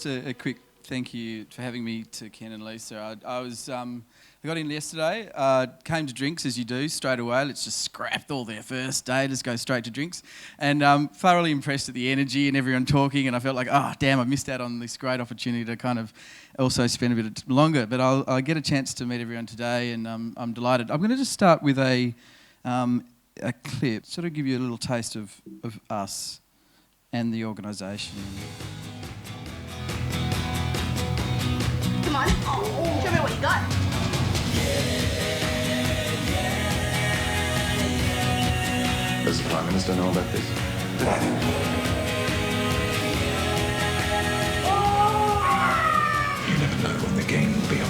just a quick thank you for having me to Ken and Lisa. I got in yesterday, came to drinks as you do straight away. Let's just scrap all their first day, just go straight to drinks. And thoroughly impressed at the energy and everyone talking, and I felt like, oh damn, I missed out on this great opportunity to kind of also spend a bit longer. But I'll get a chance to meet everyone today, and I'm delighted. I'm going to just start with a clip, sort of give you a little taste of us and the organisation. Come on. Oh, show me what you got. Does the Prime Minister know about this? You never know when the game will be on.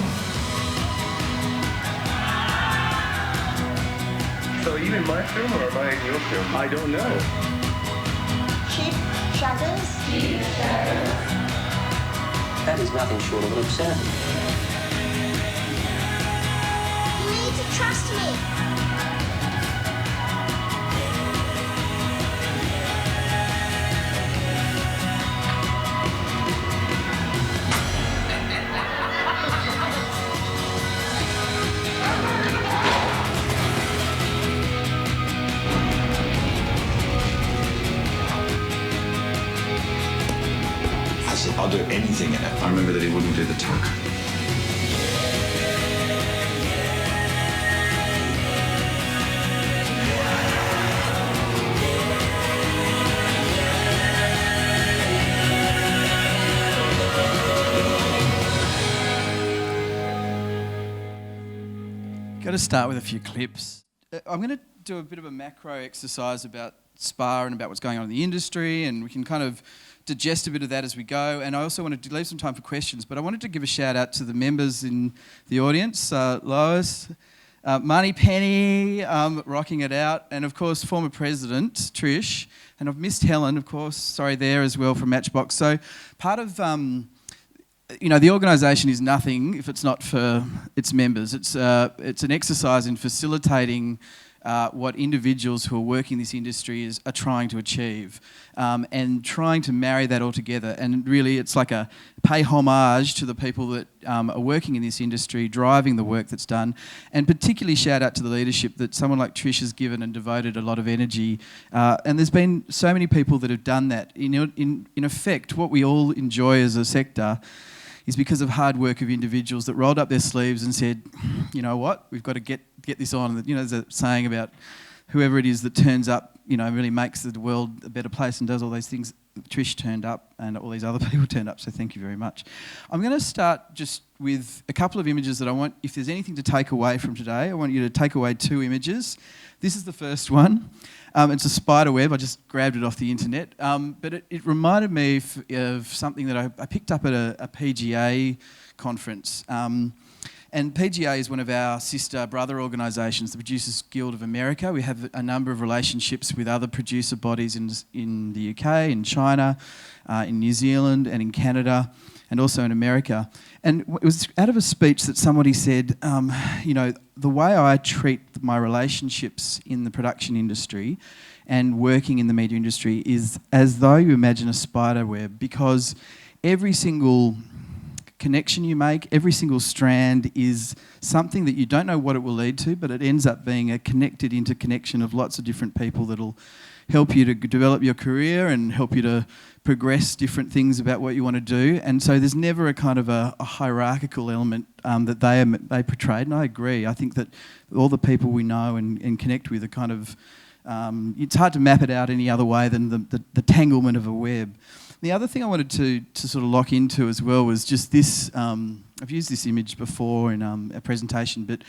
So are you in my film or am I in your film? I don't know. Cheap shadows. Cheap shadows. That is nothing short of an absurdity. You need to trust me. I said, I'll do anything in it. I remember that he wouldn't do the talk. Got to start with a few clips. I'm going to do a bit of a macro exercise about Spa and about what's going on in the industry, and we can kind of digest a bit of that as we go. And I also wanted to leave some time for questions, but I wanted to give a shout out to the members in the audience, Lois, Money Penny, rocking it out, and of course former President Trish, and I've missed Helen, of course, sorry there as well from Matchbox. So part of the organisation is nothing if it's not for its members. It's an exercise in facilitating what individuals who are working in this industry are trying to achieve, and trying to marry that all together. And really it's like a pay homage to the people that are working in this industry, driving the work that's done, and particularly shout out to the leadership that someone like Trish has given and devoted a lot of energy. And there's been so many people that have done that. In effect, what we all enjoy as a sector is because of hard work of individuals that rolled up their sleeves and said, you know what, we've got to get this on. You know, there's a saying about whoever it is that turns up, really makes the world a better place and does all these things. Trish turned up and all these other people turned up, so thank you very much. I'm going to start just with a couple of images that I want, if there's anything to take away from today, I want you to take away 2 images. This is the first one. It's a spider web. I just grabbed it off the internet. But it reminded me of something that I picked up at a PGA conference. And PGA is one of our sister brother organisations, the Producers Guild of America. We have a number of relationships with other producer bodies in the UK, in China, in New Zealand and in Canada, and also in America. And it was out of a speech that somebody said, the way I treat my relationships in the production industry and working in the media industry is as though you imagine a spider web, because every single connection you make, every single strand is something that you don't know what it will lead to, but it ends up being a connected interconnection of lots of different people that'll help you to develop your career and help you to progress different things about what you want to do. And so there's never a kind of a hierarchical element that they portrayed, and I agree. I think that all the people we know and connect with are kind of, it's hard to map it out any other way than the tanglement of a web. The other thing I wanted to sort of lock into as well was just this. I've used this image before in a presentation, but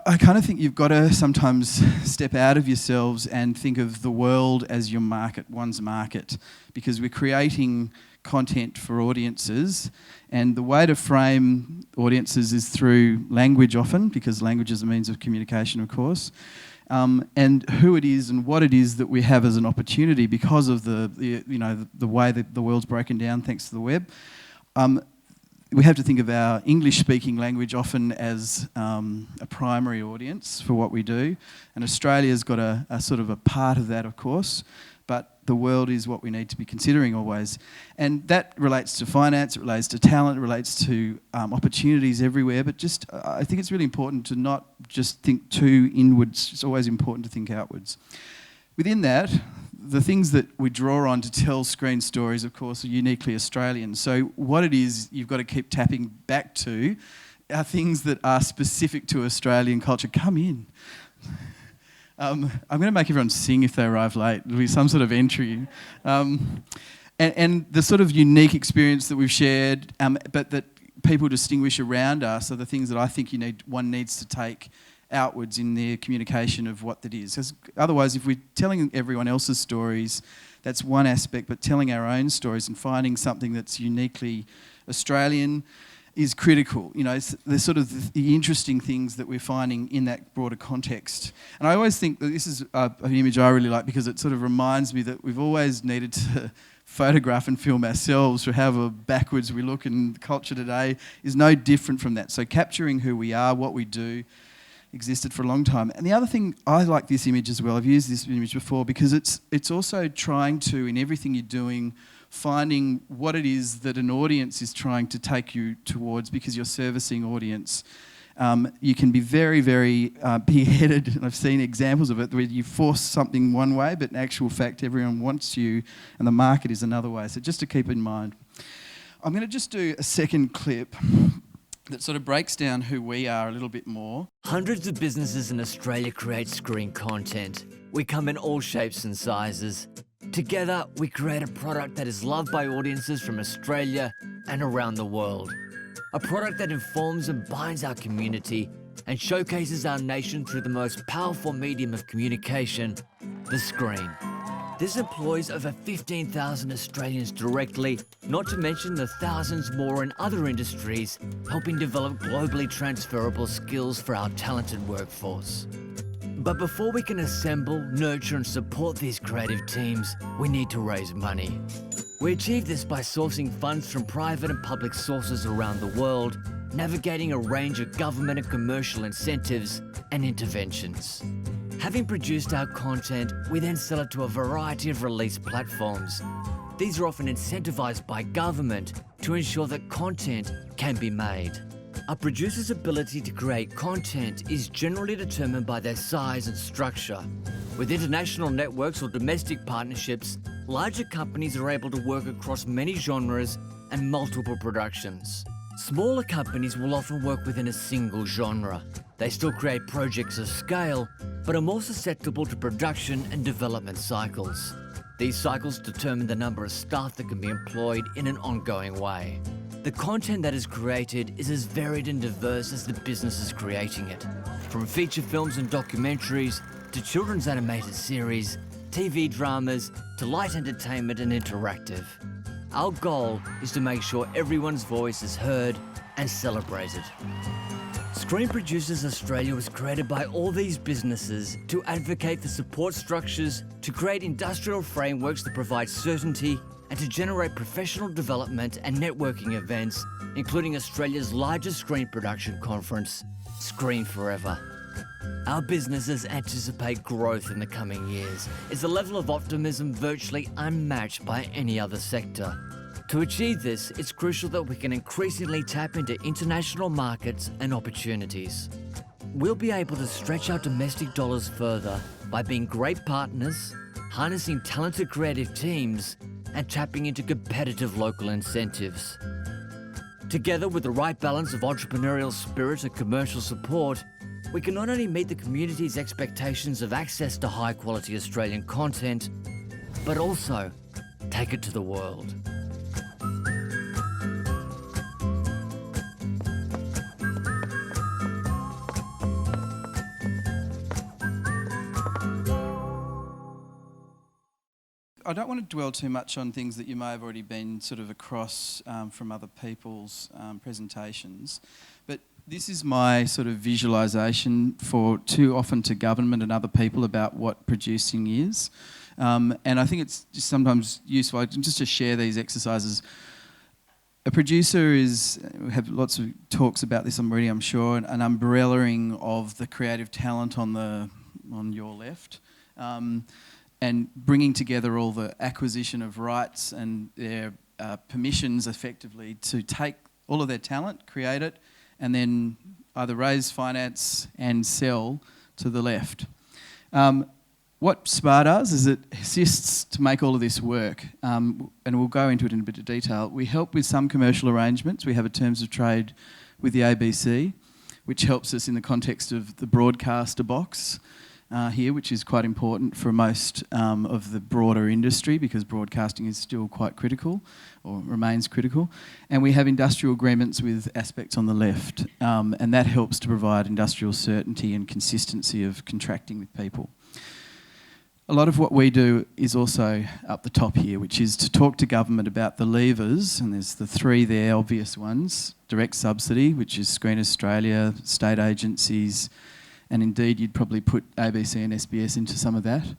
I kind of think you've got to sometimes step out of yourselves and think of the world as your market, one's market, because we're creating content for audiences, and the way to frame audiences is through language often, because language is a means of communication, of course. And who it is and what it is that we have as an opportunity because of the way that the world's broken down thanks to the web. we have to think of our English-speaking language often as a primary audience for what we do, and Australia's got a sort of a part of that, of course, but the world is what we need to be considering always. And that relates to finance, it relates to talent, it relates to opportunities everywhere, but just I think it's really important to not just think too inwards, it's always important to think outwards. Within that, the things that we draw on to tell screen stories, of course, are uniquely Australian. So what it is you've got to keep tapping back to are things that are specific to Australian culture. Come in. I'm going to make everyone sing if they arrive late. There'll be some sort of entry. And the sort of unique experience that we've shared, but that people distinguish around us are the things that I think one needs to take outwards in their communication of what that is. 'Cause otherwise, if we're telling everyone else's stories, that's one aspect, but telling our own stories and finding something that's uniquely Australian is critical. You know, there's sort of the interesting things that we're finding in that broader context. And I always think that this is an image I really like because it sort of reminds me that we've always needed to photograph and film ourselves, for however backwards we look, and culture today is no different from that. So capturing who we are, what we do, existed for a long time. And the other thing, I like this image as well. I've used this image before because it's also trying to, in everything you're doing, finding what it is that an audience is trying to take you towards, because you're servicing audience. You can be very, very big-headed, and I've seen examples of it, where you force something one way, but in actual fact everyone wants you and the market is another way. So just to keep in mind. I'm going to just do a second clip that sort of breaks down who we are a little bit more. Hundreds of businesses in Australia create screen content. We come in all shapes and sizes. Together, we create a product that is loved by audiences from Australia and around the world. A product that informs and binds our community and showcases our nation through the most powerful medium of communication, the screen. This employs over 15,000 Australians directly, not to mention the thousands more in other industries, helping develop globally transferable skills for our talented workforce. But before we can assemble, nurture and support these creative teams, we need to raise money. We achieve this by sourcing funds from private and public sources around the world, navigating a range of government and commercial incentives and interventions. Having produced our content, we then sell it to a variety of release platforms. These are often incentivized by government to ensure that content can be made. A producer's ability to create content is generally determined by their size and structure. With international networks or domestic partnerships, larger companies are able to work across many genres and multiple productions. Smaller companies will often work within a single genre. They still create projects of scale, but are more susceptible to production and development cycles. These cycles determine the number of staff that can be employed in an ongoing way. The content that is created is as varied and diverse as the businesses creating it. From feature films and documentaries, to children's animated series, TV dramas, to light entertainment and interactive. Our goal is to make sure everyone's voice is heard and celebrated. Screen Producers Australia was created by all these businesses to advocate for support structures, to create industrial frameworks that provide certainty, and to generate professional development and networking events, including Australia's largest screen production conference, Screen Forever. Our businesses anticipate growth in the coming years. It's a level of optimism virtually unmatched by any other sector. To achieve this, it's crucial that we can increasingly tap into international markets and opportunities. We'll be able to stretch our domestic dollars further by being great partners, harnessing talented creative teams, and tapping into competitive local incentives. Together with the right balance of entrepreneurial spirit and commercial support, we can not only meet the community's expectations of access to high-quality Australian content, but also take it to the world. I don't want to dwell too much on things that you may have already been sort of across from other people's presentations, but this is my sort of visualisation for too often to government and other people about what producing is. And I think it's just sometimes useful just to share these exercises. a producer is, we have lots of talks about this already, I'm sure, an umbrellaing of the creative talent on your left, and bringing together all the acquisition of rights and their permissions effectively to take all of their talent, create it, and then either raise finance and sell to the left. What SPA does is it assists to make all of this work, and we'll go into it in a bit of detail. We help with some commercial arrangements. We have a terms of trade with the ABC, which helps us in the context of the broadcaster box here, which is quite important for most of the broader industry, because broadcasting is still quite critical, or remains critical. And we have industrial agreements with aspects on the left, and that helps to provide industrial certainty and consistency of contracting with people. A lot of what we do is also up the top here, which is to talk to government about the levers, and there's the three there, obvious ones: direct subsidy, which is Screen Australia, state agencies, and indeed you'd probably put ABC and SBS into some of that.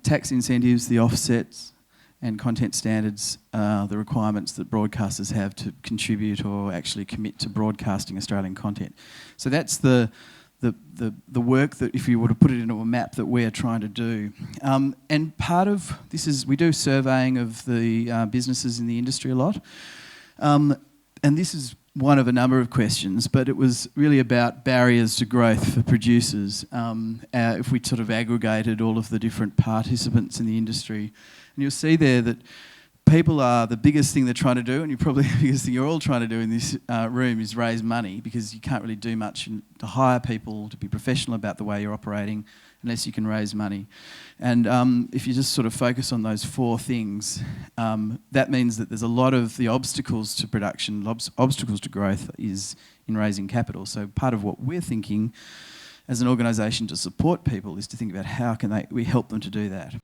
Tax incentives, the offsets, and content standards are the requirements that broadcasters have to contribute or actually commit to broadcasting Australian content. So that's the work that, if you were to put it into a map, that we're trying to do. And part of this is we do surveying of the businesses in the industry a lot. And this is one of a number of questions, but it was really about barriers to growth for producers. If we sort of aggregated all of the different participants in the industry, and you'll see there that people are the biggest thing they're trying to do, and probably the biggest thing you're all trying to do in this room is raise money, because you can't really do much to hire people to be professional about the way you're operating unless you can raise money. And if you just sort of focus on those four things, that means that there's a lot of the obstacles to production, obstacles to growth is in raising capital. So part of what we're thinking as an organisation to support people is to think about how can we help them to do that.